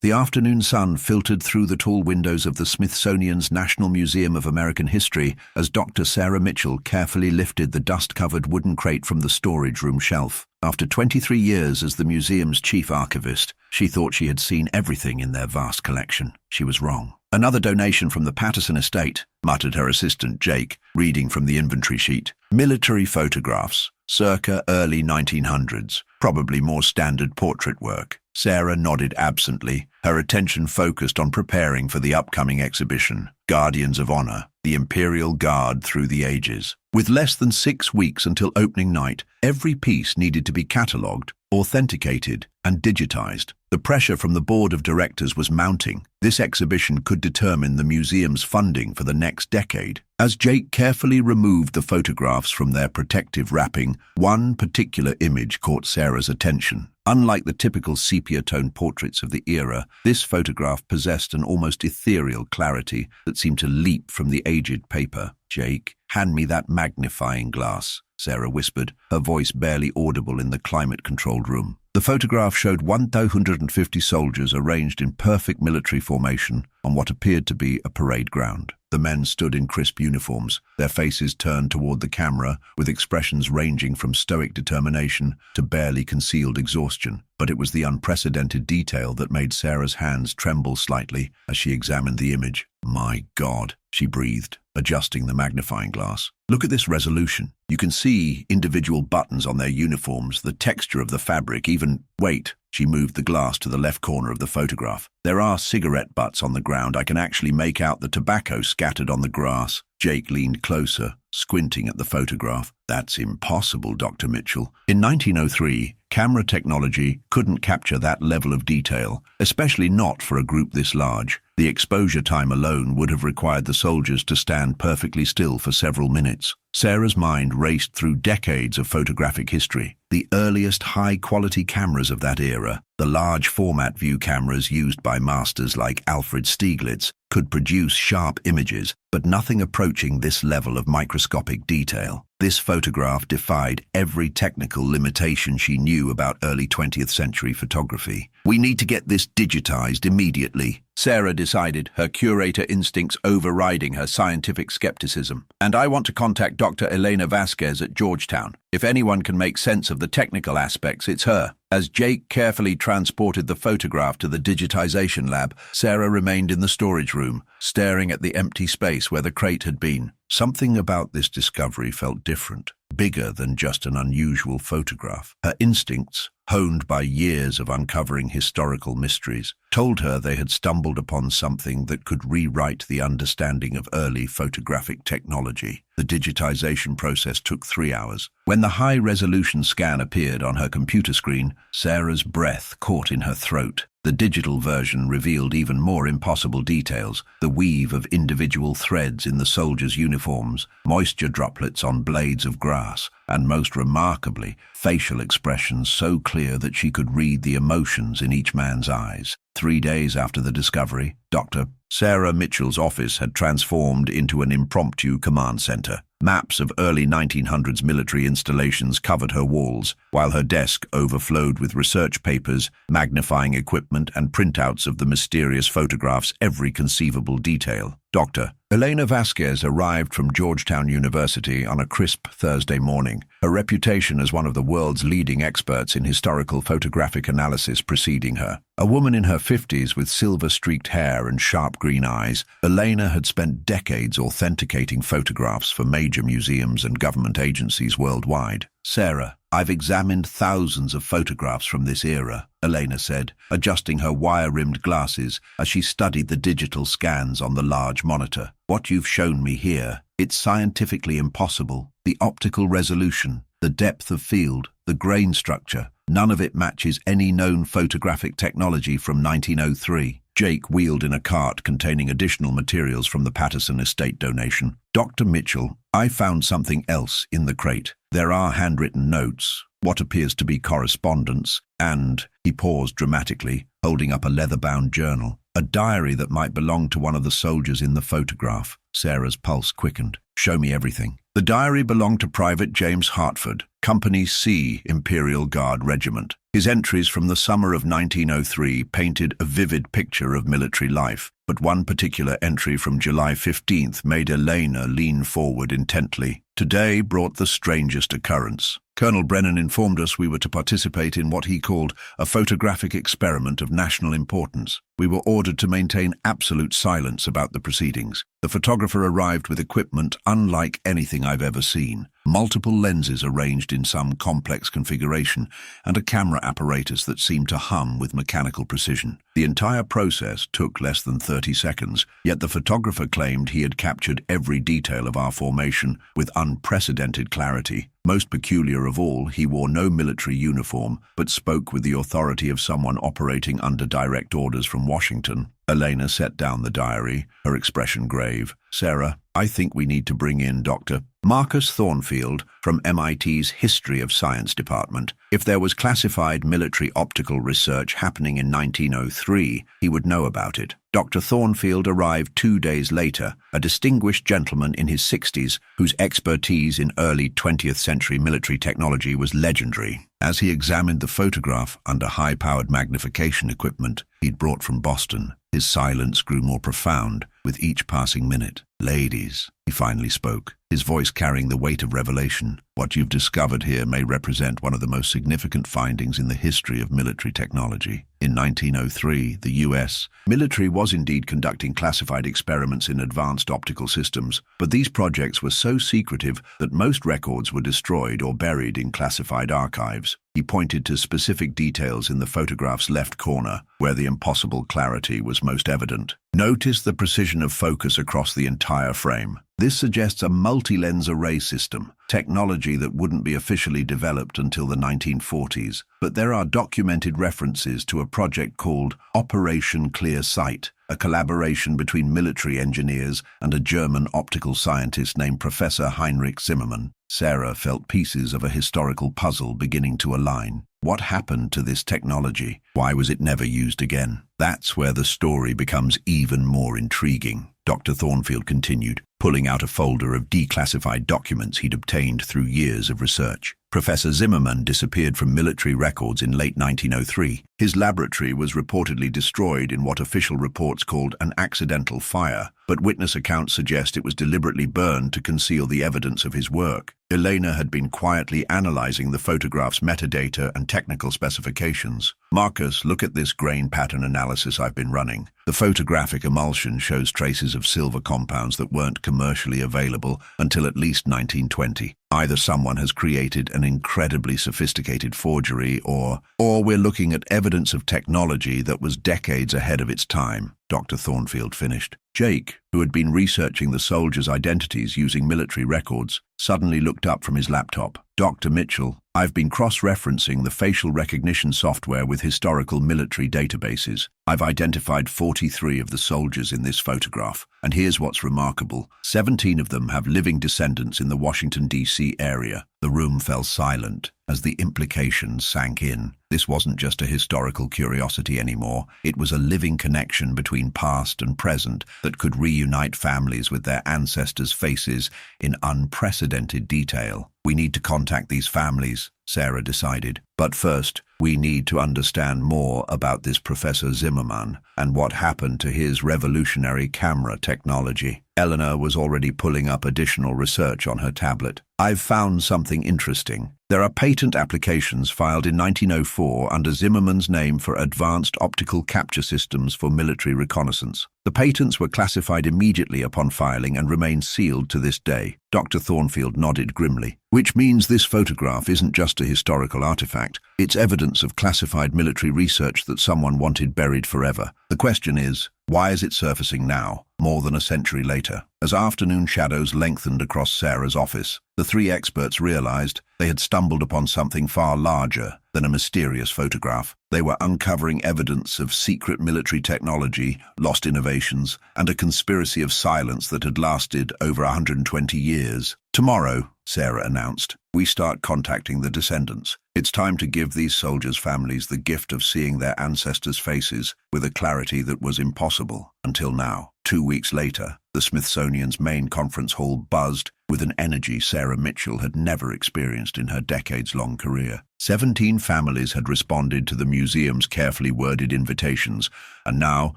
The afternoon sun filtered through the tall windows of the Smithsonian's National Museum of American History as Dr. Sarah Mitchell carefully lifted the dust-covered wooden crate from the storage room shelf. After 23 years as the museum's chief archivist, she thought she had seen everything in their vast collection. She was wrong. "Another donation from the Patterson estate," muttered her assistant Jake, reading from the inventory sheet. "Military photographs, circa early 1900s, probably more standard portrait work." Sarah nodded absently, her attention focused on preparing for the upcoming exhibition, Guardians of Honor, the Imperial Guard Through the Ages. With less than 6 weeks until opening night, every piece needed to be catalogued, authenticated, and digitized. The pressure from the board of directors was mounting. This exhibition could determine the museum's funding for the next decade. As Jake carefully removed the photographs from their protective wrapping, one particular image caught Sarah's attention. Unlike the typical sepia-toned portraits of the era, this photograph possessed an almost ethereal clarity that seemed to leap from the aged paper. "Jake, hand me that magnifying glass," Sarah whispered, her voice barely audible in the climate-controlled room. The photograph showed 1,250 soldiers arranged in perfect military formation on what appeared to be a parade ground. The men stood in crisp uniforms, their faces turned toward the camera, with expressions ranging from stoic determination to barely concealed exhaustion. But it was the unprecedented detail that made Sarah's hands tremble slightly as she examined the image. "My God," she breathed, adjusting the magnifying glass. "Look at this resolution. You can see individual buttons on their uniforms, the texture of the fabric, even... Wait." She moved the glass to the left corner of the photograph. "There are cigarette butts on the ground. I can actually make out the tobacco scattered on the grass." Jake leaned closer, squinting at the photograph. "That's impossible, Dr. Mitchell. In 1903, camera technology couldn't capture that level of detail, especially not for a group this large. The exposure time alone would have required the soldiers to stand perfectly still for several minutes." Sarah's mind raced through decades of photographic history. The earliest high-quality cameras of that era, the large-format view cameras used by masters like Alfred Stieglitz, could produce sharp images, but nothing approaching this level of microscopic detail. This photograph defied every technical limitation she knew about early 20th century photography. "We need to get this digitized immediately," Sarah decided, her curator instincts overriding her scientific skepticism. "And I want to contact Dr. Elena Vasquez at Georgetown. If anyone can make sense of the technical aspects, it's her." As Jake carefully transported the photograph to the digitization lab, Sarah remained in the storage room, staring at the empty space where the crate had been. Something about this discovery felt different, bigger than just an unusual photograph. Her instincts, honed by years of uncovering historical mysteries, told her they had stumbled upon something that could rewrite the understanding of early photographic technology. The digitization process took 3 hours. When the high-resolution scan appeared on her computer screen, Sarah's breath caught in her throat. The digital version revealed even more impossible details, the weave of individual threads in the soldiers' uniforms, moisture droplets on blades of grass, and most remarkably, facial expressions so clear that she could read the emotions in each man's eyes. 3 days after the discovery, Dr. Sarah Mitchell's office had transformed into an impromptu command center. Maps of early 1900s military installations covered her walls, while her desk overflowed with research papers, magnifying equipment, and printouts of the mysterious photographs' every conceivable detail. Dr. Elena Vasquez arrived from Georgetown University on a crisp Thursday morning, her reputation as one of the world's leading experts in historical photographic analysis preceding her. A woman in her 50s with silver-streaked hair and sharp green eyes, Elena had spent decades authenticating photographs for major museums and government agencies worldwide. "Sarah, I've examined thousands of photographs from this era," Elena said, adjusting her wire-rimmed glasses as she studied the digital scans on the large monitor. "What you've shown me here, it's scientifically impossible. The optical resolution, the depth of field, the grain structure, none of it matches any known photographic technology from 1903. Jake wheeled in a cart containing additional materials from the Patterson estate donation. "Dr. Mitchell, I found something else in the crate. There are handwritten notes, what appears to be correspondence, and..." He paused dramatically, holding up a leather-bound journal. "A diary that might belong to one of the soldiers in the photograph." Sarah's pulse quickened. "Show me everything." The diary belonged to Private James Hartford, Company C, Imperial Guard Regiment. His entries from the summer of 1903 painted a vivid picture of military life, but one particular entry from July 15th made Elena lean forward intently. Today brought the strangest occurrence. Colonel Brennan informed us we were to participate in what he called a photographic experiment of national importance. We were ordered to maintain absolute silence about the proceedings. The photographer arrived with equipment unlike anything I've ever seen. Multiple lenses arranged in some complex configuration, and a camera apparatus that seemed to hum with mechanical precision. The entire process took less than 30 seconds, yet the photographer claimed he had captured every detail of our formation with unprecedented clarity. Most peculiar of all, he wore no military uniform, but spoke with the authority of someone operating under direct orders from Washington. Elena set down the diary, her expression grave. "Sarah, I think we need to bring in Dr. Marcus Thornfield from MIT's History of Science Department. If there was classified military optical research happening in 1903, he would know about it." Dr. Thornfield arrived 2 days later, a distinguished gentleman in his 60s whose expertise in early 20th century military technology was legendary. As he examined the photograph under high-powered magnification equipment he'd brought from Boston, his silence grew more profound with each passing minute. "Ladies," he finally spoke, his voice carrying the weight of revelation, "what you've discovered here may represent one of the most significant findings in the history of military technology. In 1903, the U.S. military was indeed conducting classified experiments in advanced optical systems, but these projects were so secretive that most records were destroyed or buried in classified archives." He pointed to specific details in the photograph's left corner, where the impossible clarity was most evident. "Notice the precision of focus across the entire frame. This suggests a multi-lens array system, technology that wouldn't be officially developed until the 1940s, but there are documented references to a project called Operation Clear Sight, a collaboration between military engineers and a German optical scientist named Professor Heinrich Zimmermann." Sarah felt pieces of a historical puzzle beginning to align. What happened to this technology? Why was it never used again? That's where the story becomes even more intriguing, Dr. Thornfield continued, pulling out a folder of declassified documents he'd obtained through years of research. Professor Zimmermann disappeared from military records in late 1903. His laboratory was reportedly destroyed in what official reports called an accidental fire, but witness accounts suggest it was deliberately burned to conceal the evidence of his work. Elena had been quietly analyzing the photograph's metadata and technical specifications. "Marcus, look at this grain pattern analysis I've been running. The photographic emulsion shows traces of silver compounds that weren't commercially available until at least 1920. Either someone has created an incredibly sophisticated forgery or we're looking at evidence of technology that was decades ahead of its time," Dr. Thornfield finished. Jake, who had been researching the soldiers' identities using military records, suddenly looked up from his laptop. "Dr. Mitchell, I've been cross-referencing the facial recognition software with historical military databases. I've identified 43 of the soldiers in this photograph, and here's what's remarkable. 17 of them have living descendants in the Washington, D.C. area." The room fell silent as the implications sank in. This wasn't just a historical curiosity anymore. It was a living connection between past and present that could reunite families with their ancestors' faces in unprecedented detail. "We need to contact these families," Sarah decided. "But first, we need to understand more about this Professor Zimmermann and what happened to his revolutionary camera technology." Eleanor was already pulling up additional research on her tablet. "I've found something interesting. There are patent applications filed in 1904 under Zimmermann's name for advanced optical capture systems for military reconnaissance. The patents were classified immediately upon filing and remain sealed to this day." Dr. Thornfield nodded grimly. "Which means this photograph isn't just a historical artifact. It's evidence of classified military research that someone wanted buried forever. The question is, why is it surfacing now, more than a century later?" As afternoon shadows lengthened across Sarah's office, the three experts realized they had stumbled upon something far larger than a mysterious photograph. They were uncovering evidence of secret military technology, lost innovations, and a conspiracy of silence that had lasted over 120 years. "Tomorrow," Sarah announced, "we start contacting the descendants. It's time to give these soldiers' families the gift of seeing their ancestors' faces with a clarity that was impossible." Until now. 2 weeks later, the Smithsonian's main conference hall buzzed with an energy Sarah Mitchell had never experienced in her decades-long career. 17 families had responded to the museum's carefully worded invitations, and now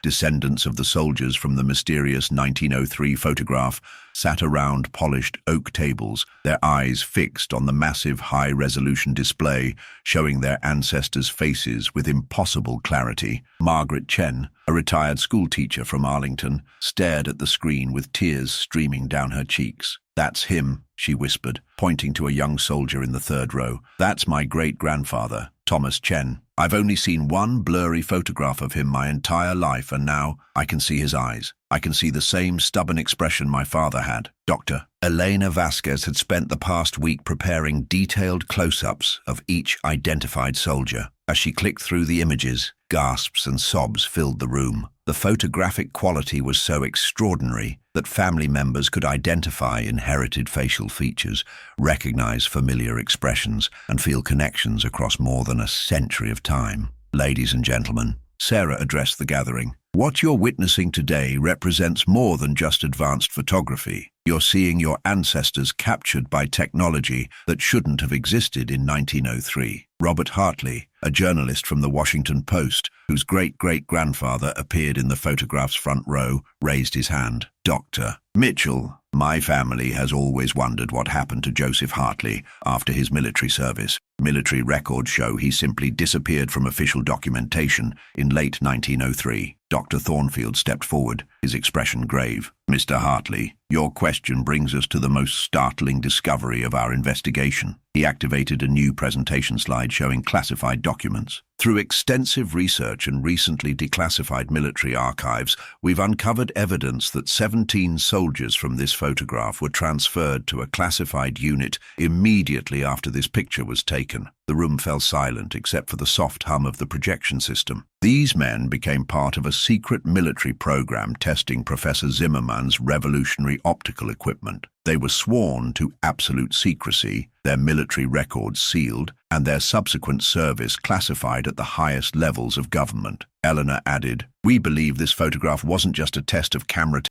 descendants of the soldiers from the mysterious 1903 photograph sat around polished oak tables, their eyes fixed on the massive high-resolution display showing their ancestors' faces with impossible clarity. Margaret Chen, a retired schoolteacher from Arlington, stared at the screen with tears streaming down her cheeks. "That's him," she whispered, pointing to a young soldier in the third row. "That's my great-grandfather, Thomas Chen. I've only seen one blurry photograph of him my entire life, and now I can see his eyes. I can see the same stubborn expression my father had." Dr. Elena Vasquez had spent the past week preparing detailed close-ups of each identified soldier. As she clicked through the images, gasps and sobs filled the room. The photographic quality was so extraordinary that family members could identify inherited facial features, recognize familiar expressions, and feel connections across more than a century of time. "Ladies and gentlemen," Sarah addressed the gathering, "what you're witnessing today represents more than just advanced photography. You're seeing your ancestors captured by technology that shouldn't have existed in 1903. Robert Hartley, a journalist from the Washington Post, whose great-great-grandfather appeared in the photograph's front row, raised his hand. "Dr. Mitchell, my family has always wondered what happened to Joseph Hartley after his military service. Military records show he simply disappeared from official documentation in late 1903. Dr. Thornfield stepped forward, his expression grave. "Mr. Hartley, your question brings us to the most startling discovery of our investigation." He activated a new presentation slide showing classified documents. "Through extensive research and recently declassified military archives, we've uncovered evidence that 17 soldiers from this photograph were transferred to a classified unit immediately after this picture was taken." The room fell silent except for the soft hum of the projection system. "These men became part of a secret military program testing Professor Zimmermann's revolutionary optical equipment. They were sworn to absolute secrecy, their military records sealed, and their subsequent service classified at the highest levels of government." Eleanor added, "We believe this photograph wasn't just a test of camera